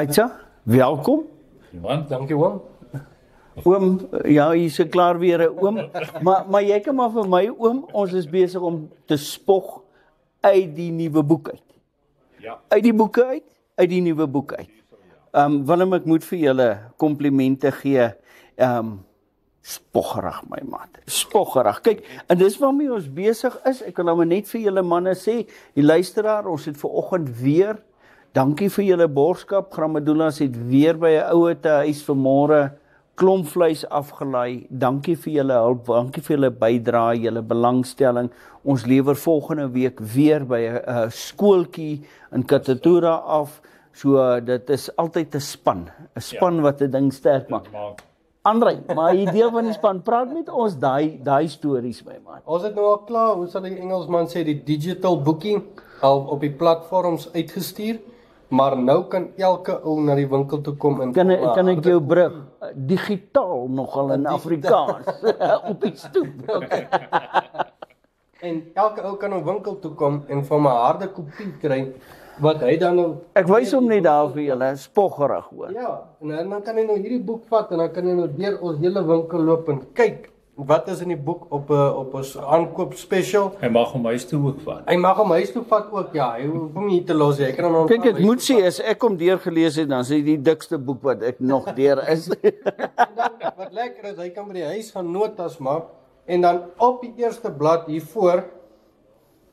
Aitsa, welkom. Johan, dankie oom. Oom, ja, hier is klaar weer 'n oom. Maar jy kan maar vir my oom, ons is besig om te spog uit die nuwe boek uit. Ja. Uit die boeke uit die nuwe boek uit. Willem, ek moet vir julle komplimente gee. Spoggerig my maat. Spoggerig. Kyk, en dis waarmee ons besig is. Ek wil nou maar net vir julle manne sê, die luisteraar, ons het vanoggend weer, dankie vir julle borgskap. Gramadulas het weer by 'n oue te huis vanmôre klomp vleis afgelaai. Dankie vir julle hulp, dankie vir julle bydrae, julle belangstelling. Ons lewer volgende week weer by 'n skooltjie in Katatura af. So dit is altyd 'n span wat 'n ding sterk maak. Andrei, maar jy deel van die span, praat met ons daai stories my man. Ons het nou al klaar, hoe sal die Engelsman sê, die digital booking al op die platforms uitgestuur, maar nou kan elke ou na die winkel toe kom en kan ek jou brug digitaal nogal in Afrikaans op die stoep. Okay. En elke ou kan na 'n winkel toe kom en van 'n harde kopie kry wat hy dan nou ek wys hom net daar vir julle, spoggerig hoor. Ja, en dan kan hy nou hierdie boek vat en dan kan hy nou deur ons hele winkel loop en kyk wat is in die boek op 'n aankoop special. Hy mag hom huis toe ook vat. Hy mag hom huis toe vat ook, ja. Hy hoef hom hier te los. Hy kan hom kyk, ek moet sê as ek hom deurgelees het, dan is dit die dikste boek wat ek nog deur is. Dan, wat lekker is, hy kan by die huis gaan notas maak en dan op die eerste blad hiervoor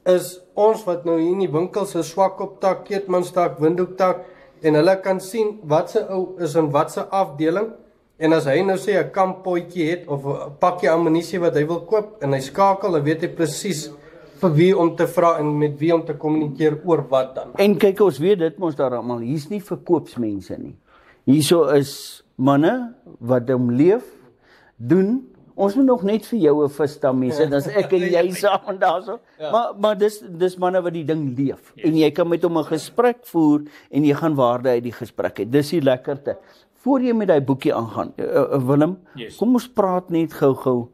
is ons wat nou hier in die winkels is, Swakoptak, Keetmanstak, Windhoektak, en hulle kan sien wat se ou is in wat se afdeling. En as hy nou sê 'n kamppotjie het of 'n pakkie ammunisie wat hy wil koop en hy skakel, dan weet hy presies vir wie om te vra en met wie om te kommunikeer oor wat dan. En kyk, ons weet dit mos daar almal, hier's nie verkoopsmense nie. Hierso is manne wat hom leef, doen. Ons moet nog net vir jou 'n vistammies, en as ek en jy saam daarso. Ja. Maar dis manne wat die ding leef. Yes. En jy kan met hom 'n gesprek voer en jy gaan waarde uit die gesprek hê. Dis die lekkerte. Voor jy met daai boekie aangaan, Willem, yes. Kom ons praat net gou-gou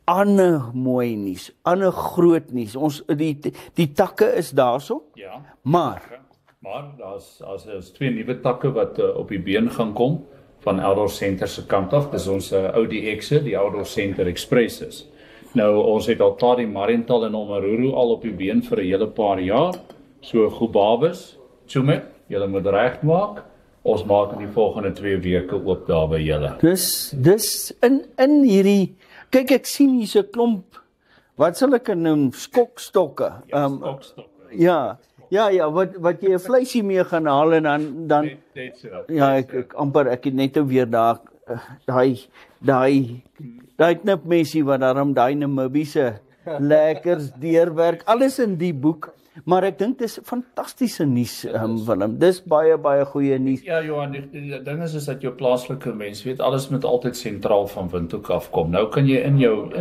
ander mooi nuus, ander groot nuus. Ons die takke is daarso. Ja. Maar daar's 2 nuwe takke wat op die been gaan kom van Outdoor Center se kant af. Dis ons Audi X-e, die Outdoor Center Expresses. Nou ons het al klaar die Mariental en Omaruru al op die been vir 'n hele paar jaar. So Gubabes, Tsumet, julle moet regmaak. Ons maak in die volgende 2 weke oop daar by julle. Dis in hierdie, kyk ek sien hier's 'n klomp, wat sal ek noem, skokstokke. Ja, wat jy 'n vleisie mee gaan haal en dan ja, ek amper ek het net weer daar daai knipmesie wat daarom daai Namibiese lekkers deurwerk, alles in die boek. Maar ek dink dis fantastiese nuus, Willem. Dis baie goeie nuus. Ja, Johan, die ding is dat jou plaaslike mense weet alles moet altyd sentraal van Windhoek afkom. Nou kan jy in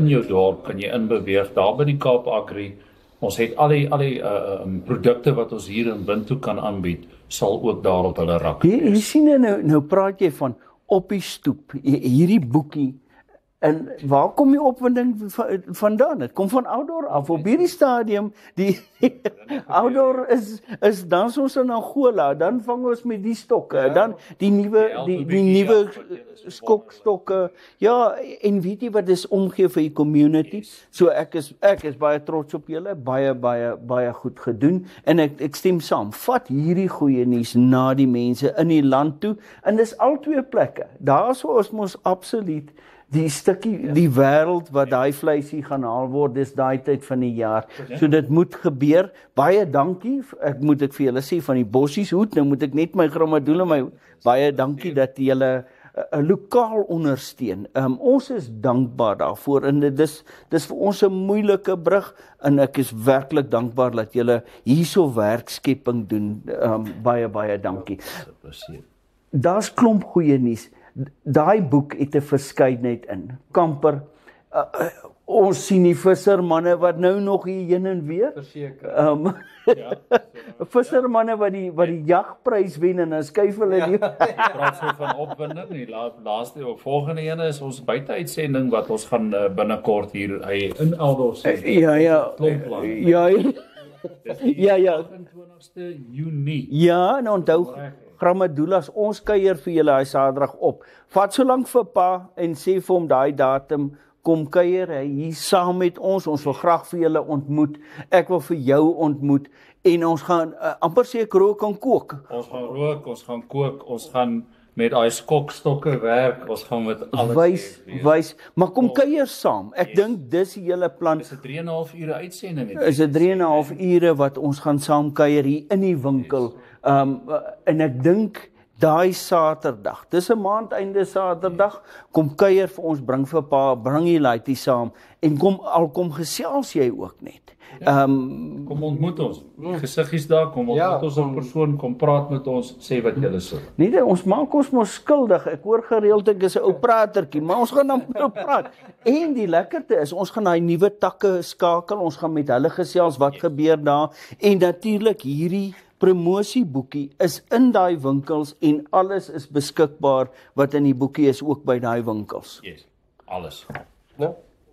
jou dorp kan jy inbeweeg daar by die Kaap Agri. Ons het al die produkte wat ons hier in Windhoek kan aanbied, sal ook daar op hulle rakke wees. Jy sien nou praat jy van op die stoep, hierdie boekie. En waar kom die opwinding vandaan? Dit kom van Outdoor af. Op hierdie stadium, die Outdoor is dan soos in Angola, dan vang ons met die stokke, dan die nuwe skokstokke. Ja, en weet jy wat dis omgee vir die community? So ek is baie trots op julle, baie goed gedoen, en ek stem saam. Vat hierdie goeie nuus na die mense in die land toe, en dis al 2 plekke. Daarso is ons absoluut die stukkie, die wêreld wat daai vleisie gaan haal word, dis daai tyd van die jaar. So dit moet gebeur. Baie dankie. Ek vir julle sê van die Bossies hoed, nou moet ek net my Gramadoele baie dankie dat julle lokaal ondersteun. Ons is dankbaar daarvoor, en dis vir ons 'n moeilike brug, en ek is werklik dankbaar dat julle hierso werkskepping doen. Baie dankie. Daar's klomp goeie nuus. Daai boek het 'n verskeidenheid in. Kamper, ons sien die vissermanne wat nou nog hier heen en weer. Verseker. Vissermanne wat die jagprys wen, en dan skuif hulle die Praat so van opwinding. Die laaste of volgende ene is ons buiteuitsending wat ons gaan binnekort hier in Elders. Ja. 28ste Junie. Ja, en onthou Grammadulas, ons kuier vir julle hy Saterdag op. Vat so lank vir pa en sê vir hom daai datum, kom kuier hy hier saam met ons wil graag vir julle ontmoet, ek wil vir jou ontmoet, en ons gaan amper sê ek rook en kook. Ons gaan rook, ons gaan kook, ons gaan met daai skokstokke werk, ons gaan met alles Wys, maar kom kuier saam. Ek dink dis die hele plan. Dis 'n 3,5 ure uitsending. Is 'n 3,5 ure wat ons gaan saam kuier hier in die winkel. En ek dink daai Saterdag, dis 'n maandeinde Saterdag, kom kuier vir ons, bring vir pa, bring die laaitie saam en kom gesels jy ook net. Kom ontmoet ons. Gesiggies daar, kom ontmoet ons in persoon, kom praat met ons, sê wat julle so. Nee, ons maak ons mos skuldig. Ek hoor gereeld ek is 'n ou pratertjie, maar ons gaan dan praat. En die lekkerte is, ons gaan daai nuwe takke skakel, ons gaan met hulle gesels wat gebeur daar en natuurlik hierdie promosieboekie is in daai winkels en alles is beskikbaar wat in die boekie is ook by daai winkels. Yes, alles. Ja.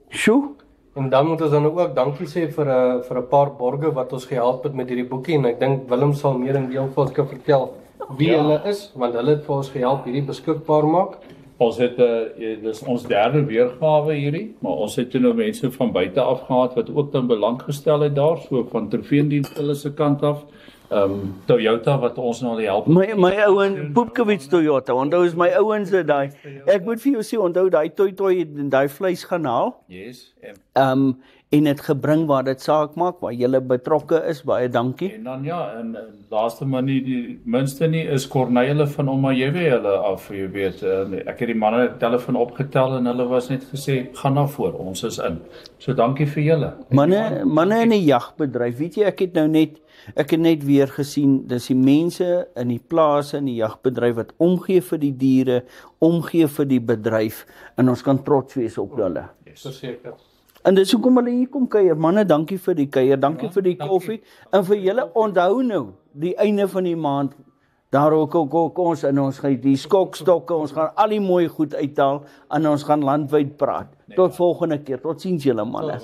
Sjoe. En dan moet ons dan ook dankie sê vir 'n paar borge wat ons gehelp het met hierdie boekie en ek dink Willem sal meer in deel vir ons kan vertel wie hulle is, want hulle het vir ons gehelp hierdie beskikbaar maak. Ons het dis ons derde weergawe hierdie, maar ons het toe nou mense van buite af gehad wat ook dan belang gestel het daar, so van Trofeendiens hulle se kant af. Toyota wat ons nou al help. My ouen Poepkewits Toyota, onthou is my ouens het daai. Ek moet vir jou sê, onthou daai toy daai vleis gaan haal. Yes. En dit gebring waar dit saak maak, waar jy betrokke is, baie dankie. En dan en laaste maar nie die minste nie is Corneille van Omajewe hulle af, jy weet. Ek het die manne telefoon opgetel en hulle was net gesê gaan na voor, ons is in. So dankie vir julle. Manne in die jagbedryf, weet jy, ek het net weer gesien, dis die mense in die plase in die jagbedryf wat omgee vir die diere, omgee vir die bedryf en ons kan trots wees op hulle. Verseker. En dis hoekom hulle hier kom kuier. Manne, dankie vir die kuier, dankie vir die koffie en vir julle onthou nou, die einde van die maand, daar ook ons en ons gaan die skokstokke, ons gaan al die mooi goed uithaal en ons gaan landwyd praat. Tot volgende keer. Totsiens julle manne.